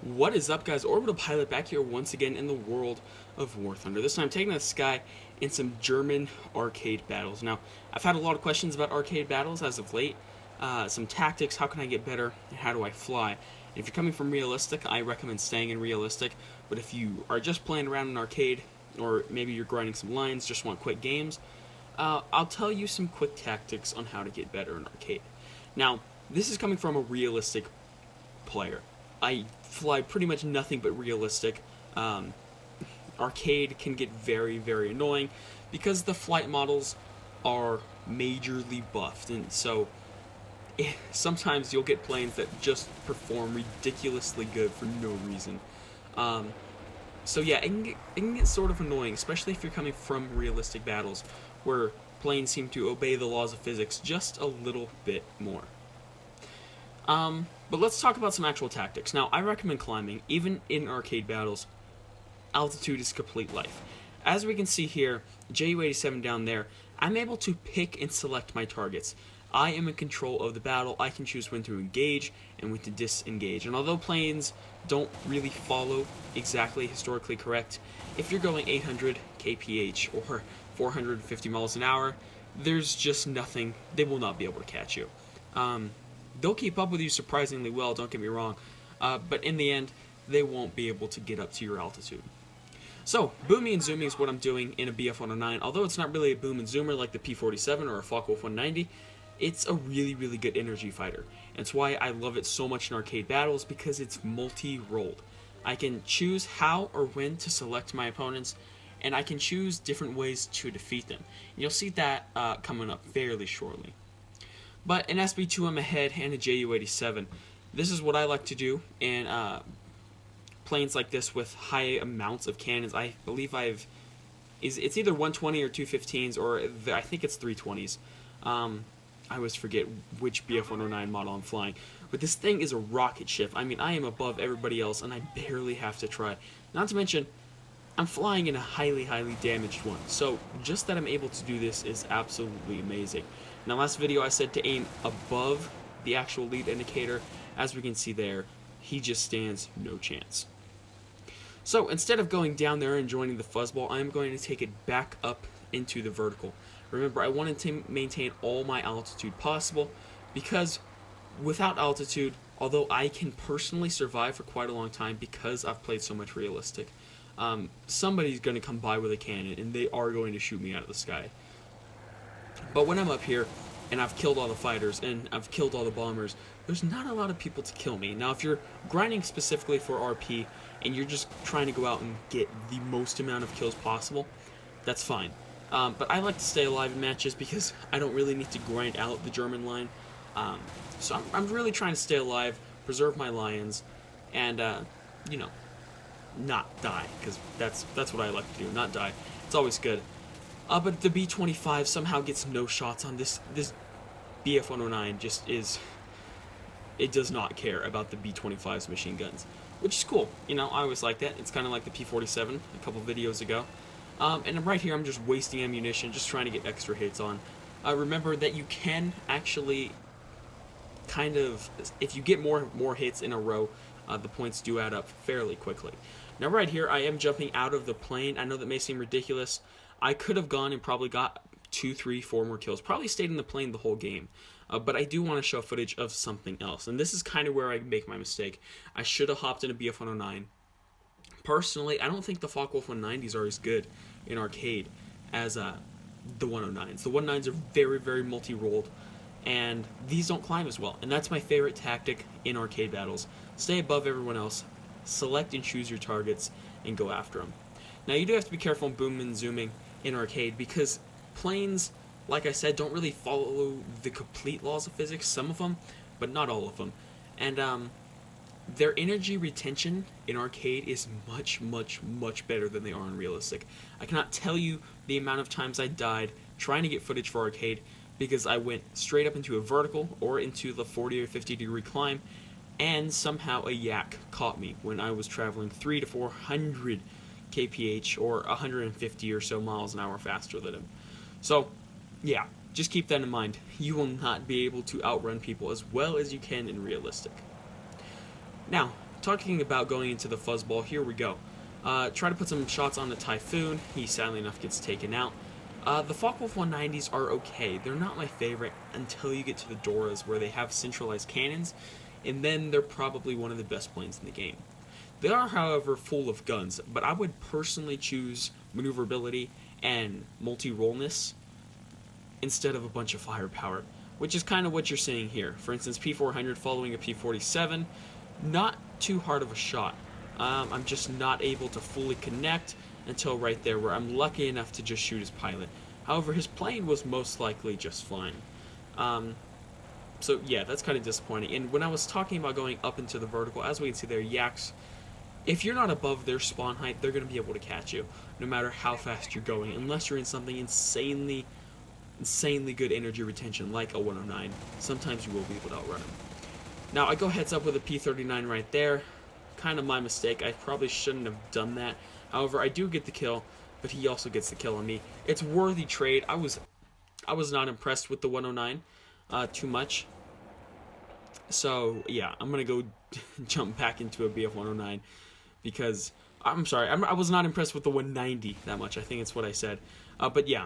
What is up, guys? Orbital-Pilot back here once again in the world of Warthunder. This time taking the sky in some German arcade battles. Now, I've had a lot of questions about arcade battles as of late. Some tactics, how can I get better, and how do I fly? And if you're coming from realistic, I recommend staying in realistic. But if you are just playing around in arcade, or maybe you're grinding some lines, just want quick games, I'll tell you some quick tactics on how to get better in arcade. Now, this is coming from a realistic player. I fly pretty much nothing but realistic. Arcade can get very, very annoying because the flight models are majorly buffed, and so sometimes you'll get planes that just perform ridiculously good for no reason. So yeah, it can get sort of annoying, especially if you're coming from realistic battles where planes seem to obey the laws of physics just a little bit more. But let's talk about some actual tactics. Now, I recommend climbing. Even in arcade battles, altitude is complete life. As we can see here, JU-87 down there, I'm able to pick and select my targets. I am in control of the battle. I can choose when to engage and when to disengage. And although planes don't really follow exactly historically correct, if you're going 800 kph or 450 miles an hour, there's just nothing. They will not be able to catch you. They'll keep up with you surprisingly well, don't get me wrong, but in the end, they won't be able to get up to your altitude. So, booming and zooming is what I'm doing in a BF-109. Although it's not really a boom and zoomer like the P-47 or a Focke-Wulf 190, it's a really, really good energy fighter. And it's why I love it so much in arcade battles, because it's multi-rolled. I can choose how or when to select my opponents, and I can choose different ways to defeat them. And you'll see that coming up fairly shortly. But an SB2M ahead and a JU-87. This is what I like to do in planes like this with high amounts of cannons. I believe it's either 120 or 215s, or I think it's 320s. I always forget which BF-109 model I'm flying. But this thing is a rocket ship. I mean, I am above everybody else, and I barely have to try. Not to mention, I'm flying in a highly, highly damaged one. So just that I'm able to do this is absolutely amazing. Now, last video I said to aim above the actual lead indicator. As we can see there, he just stands no chance. So instead of going down there and joining the fuzzball, I'm going to take it back up into the vertical. Remember, I wanted to maintain all my altitude possible, because without altitude, although I can personally survive for quite a long time because I've played so much realistic, somebody's going to come by with a cannon and they are going to shoot me out of the sky. But when I'm up here and I've killed all the fighters and I've killed all the bombers, there's not a lot of people to kill me. Now, if you're grinding specifically for RP and you're just trying to go out and get the most amount of kills possible, that's fine. But I like to stay alive in matches because I don't really need to grind out the German line. So I'm really trying to stay alive, preserve my lions, and, you know, not die, because that's what I like to do, not die. It's always good. But the B-25 somehow gets no shots on this BF-109. Just is, it does not care about the B-25's machine guns, which is cool. You know, I always like that. It's kind of like the P-47 a couple videos ago. And right here, I'm just wasting ammunition, just trying to get extra hits on. Remember that you can actually kind of, if you get more hits in a row, the points do add up fairly quickly. Now right here, I am jumping out of the plane. I know that may seem ridiculous. I could have gone and probably got 2, 3, 4 more kills. Probably stayed in the plane the whole game. But I do want to show footage of something else. And this is kind of where I make my mistake. I should have hopped in a BF-109. Personally, I don't think the Focke-Wulf 190s are as good in arcade as the 109s. The 109s are very, very multi-rolled, and these don't climb as well. And that's my favorite tactic in arcade battles. Stay above everyone else, select and choose your targets, and go after them. Now, you do have to be careful in booming and zooming in arcade, because planes, like I said, don't really follow the complete laws of physics. Some of them, but not all of them. And their energy retention in arcade is much, much, much better than they are in realistic. I cannot tell you the amount of times I died trying to get footage for arcade because I went straight up into a vertical or into the 40 or 50 degree climb, and somehow a yak caught me when I was traveling 300 to 400 kph or 150 or so miles an hour faster than him. So, yeah, just keep that in mind. You will not be able to outrun people as well as you can in realistic. Now, talking about going into the fuzzball, here we go. Try to put some shots on the Typhoon. He sadly enough gets taken out. The Focke-Wulf 190s are okay. They're not my favorite until you get to the Doras, where they have centralized cannons, and then they're probably one of the best planes in the game. They are, however, full of guns, but I would personally choose maneuverability and multi-rollness instead of a bunch of firepower, which is kind of what you're seeing here. For instance, P400 following a P47, not too hard of a shot. I'm just not able to fully connect until right there, where I'm lucky enough to just shoot his pilot. However, his plane was most likely just fine. So yeah, that's kind of disappointing. And when I was talking about going up into the vertical, as we can see there, Yaks, if you're not above their spawn height, they're going to be able to catch you, no matter how fast you're going, unless you're in something insanely good energy retention, like a 109. Sometimes you will be able to outrun them. Now, I go heads up with a P39 right there. Kind of my mistake. I probably shouldn't have done that. However, I do get the kill, but he also gets the kill on me. It's worthy trade. I was not impressed with the 109 too much. So, yeah, I'm going to go jump back into a BF-109 because, I'm sorry, I was not impressed with the 190 that much. I think it's what I said. But yeah,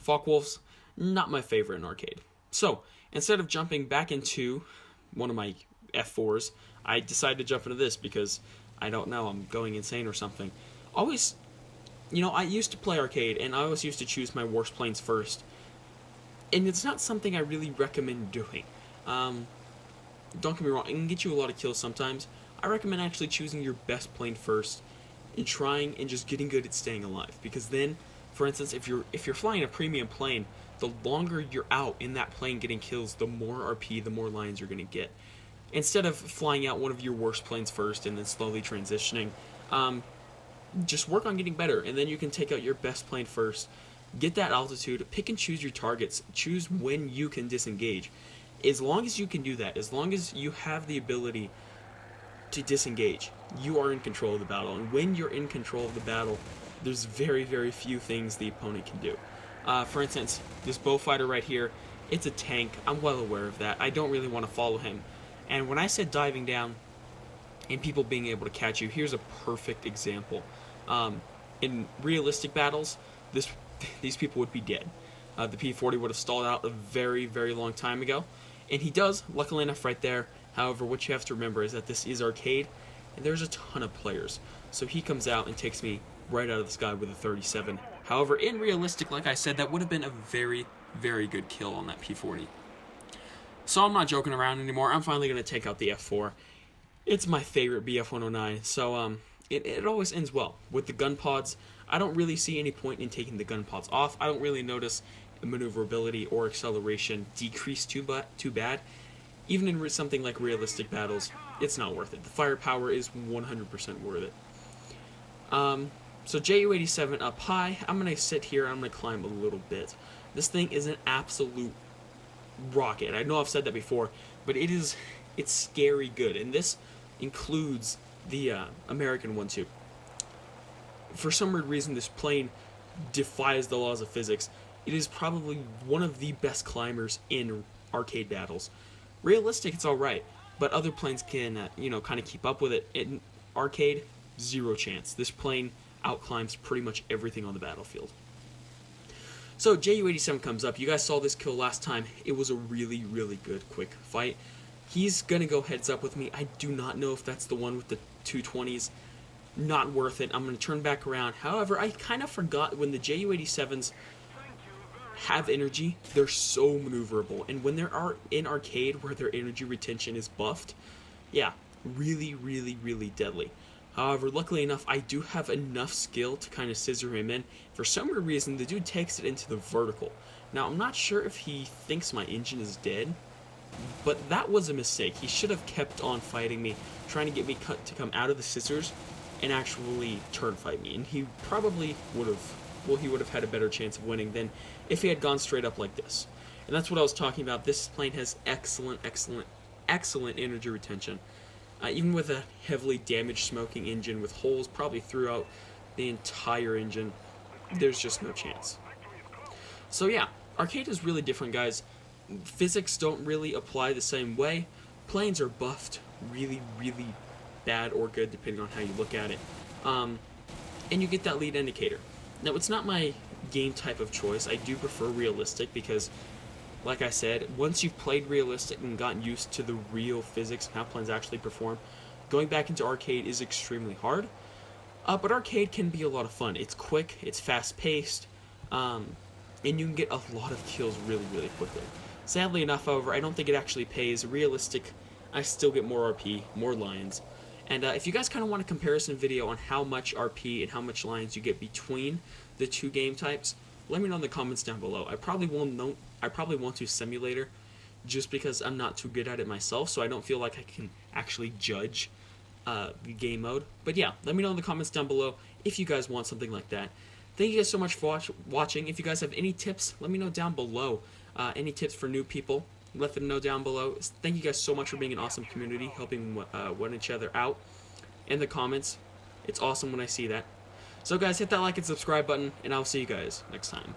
Focke-Wulfs, not my favorite in arcade. So, instead of jumping back into one of my F4s, I decided to jump into this because, I don't know, I'm going insane or something. Always, you know, I used to play arcade, and I always used to choose my worst planes first. And it's not something I really recommend doing. Don't get me wrong, it can get you a lot of kills sometimes. I recommend actually choosing your best plane first and trying and just getting good at staying alive. Because then, for instance, if you're flying a premium plane, the longer you're out in that plane getting kills, the more RP, the more lines you're going to get. Instead of flying out one of your worst planes first and then slowly transitioning, just work on getting better, and then you can take out your best plane first, get that altitude, pick and choose your targets, choose when you can disengage. As long as you can do that, as long as you have the ability to disengage, you are in control of the battle. And when you're in control of the battle, there's very, very few things the opponent can do. For instance, this Beaufighter right here, it's a tank. I'm well aware of that. I don't really want to follow him. And when I said diving down and people being able to catch you, here's a perfect example. In realistic battles, these people would be dead. The P-40 would have stalled out a very, very long time ago. And he does, luckily enough, right there. However, what you have to remember is that this is arcade, and there's a ton of players. So he comes out and takes me right out of the sky with a 37. However, in realistic, like I said, that would have been a very, very good kill on that P-40. So I'm not joking around anymore. I'm finally going to take out the F4. It's my favorite BF-109, so it always ends well. With the gun pods, I don't really see any point in taking the gun pods off. I don't really notice maneuverability or acceleration decrease too bad. Even in something like realistic battles, it's not worth it. The firepower is 100% worth it. So Ju-87 up high. I'm going to sit here. I'm going to climb a little bit. This thing is an absolute rocket. I know I've said that before, but it's scary good. And this includes the American one too. For some weird reason, this plane defies the laws of physics. It is probably one of the best climbers in arcade battles. Realistic, it's alright, but other planes can, kind of keep up with it. In arcade, zero chance. This plane outclimbs pretty much everything on the battlefield. So, Ju-87 comes up. You guys saw this kill last time. It was a really, really good, quick fight. He's going to go heads up with me. I do not know if that's the one with the 220s. Not worth it. I'm going to turn back around. However, I kind of forgot when the Ju-87s have energy, they're so maneuverable. And when they're in arcade where their energy retention is buffed, yeah, really, really, really deadly. However, luckily enough, I do have enough skill to kind of scissor him in. For some weird reason, the dude takes it into the vertical. Now, I'm not sure if he thinks my engine is dead, but that was a mistake. He should have kept on fighting me, trying to get me to come out of the scissors and actually turn fight me. And he probably would have, he would have had a better chance of winning than if he had gone straight up like this. And that's what I was talking about. This plane has excellent, excellent, excellent energy retention. Even with a heavily damaged smoking engine with holes probably throughout the entire engine, there's just no chance. So yeah, Arcade is really different, guys. Physics don't really apply the same way. Planes are buffed really, really bad or good, depending on how you look at it. And you get that lead indicator. Now, it's not my game type of choice. I do prefer realistic because, like I said, once you've played realistic and gotten used to the real physics and how planes actually perform, going back into arcade is extremely hard. But arcade can be a lot of fun. It's quick, it's fast-paced, and you can get a lot of kills really, really quickly. Sadly enough, however, I don't think it actually pays. Realistic, I still get more RP, more lions. And if you guys kind of want a comparison video on how much RP and how much lions you get between the two game types, let me know in the comments down below. I probably want to simulator just because I'm not too good at it myself, so I don't feel like I can actually judge the game mode. But yeah, let me know in the comments down below if you guys want something like that. Thank you guys so much for watching. If you guys have any tips, let me know down below. Any tips for new people, let them know down below. Thank you guys so much for being an awesome community, helping one each other out in the comments. It's awesome when I see that. So guys, hit that like and subscribe button, and I'll see you guys next time.